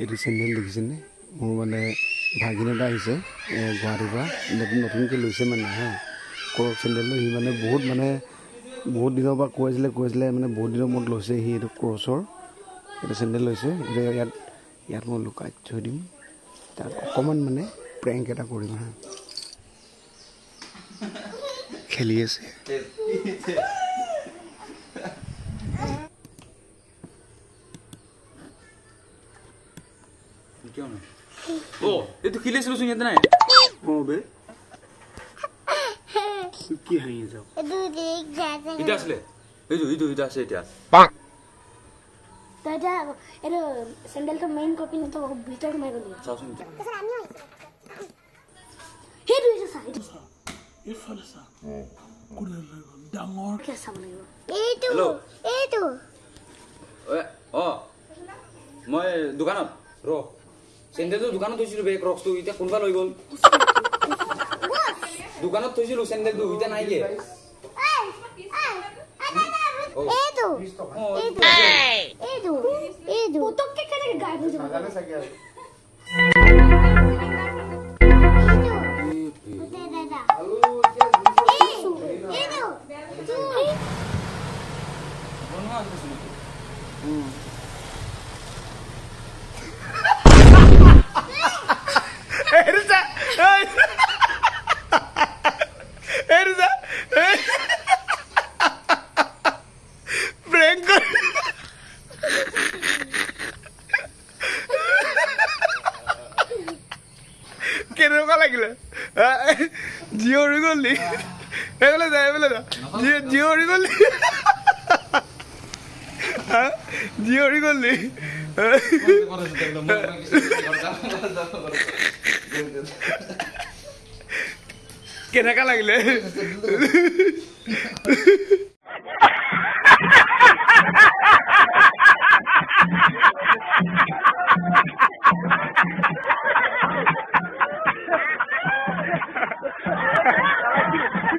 এইটো চেণ্ডেল দেখিছেনে মোৰ মানে ভাগিন এটা আহিছে গুৱাহাটীৰ পৰা নতুনকৈ লৈছে মানে হা ক্ৰক চেণ্ডেলটো সি মানে বহুত দিনৰ পৰা কৈছিলে মানে বহুত দিনৰ মূৰত লৈছে সি এইটো ক্ৰছৰ এইটো চেণ্ডেল লৈছে এতিয়া ইয়াত মই লুকাই থৈ দিম তাত অকণমান মানে প্ৰেংক এটা কৰিম হা খেলি আছে क्यों ना ओ ये तो किले से लुसुन येत नाही हो बे की है ये सब इथे असले इथे असे इथे दादा एरो सैंडल का मेन कॉपी न तो भीतर में गली सासुन कसर आनी हो हे दु इस साइड ये फलसा कुडे डांगोर कैसा बनेगा ए तो ओ মই দোকানত ৰ চেণ্ডেলটো দোকানত থৈছিলো বে ক্ৰক্সটো এতিয়া কোনবা লৈ গল দোকানত থৈছিলো চেণ্ডেলটো এতিয়া নাই গে ए दो तो क्या करेगा गायब हो जाएगा কেনেকুৱা লাগিলে জিঅ'ৰি গলি এইফালে যা জিঅ'ৰি গলি জিঅ'ৰি গলি কেনেকুৱা লাগিলে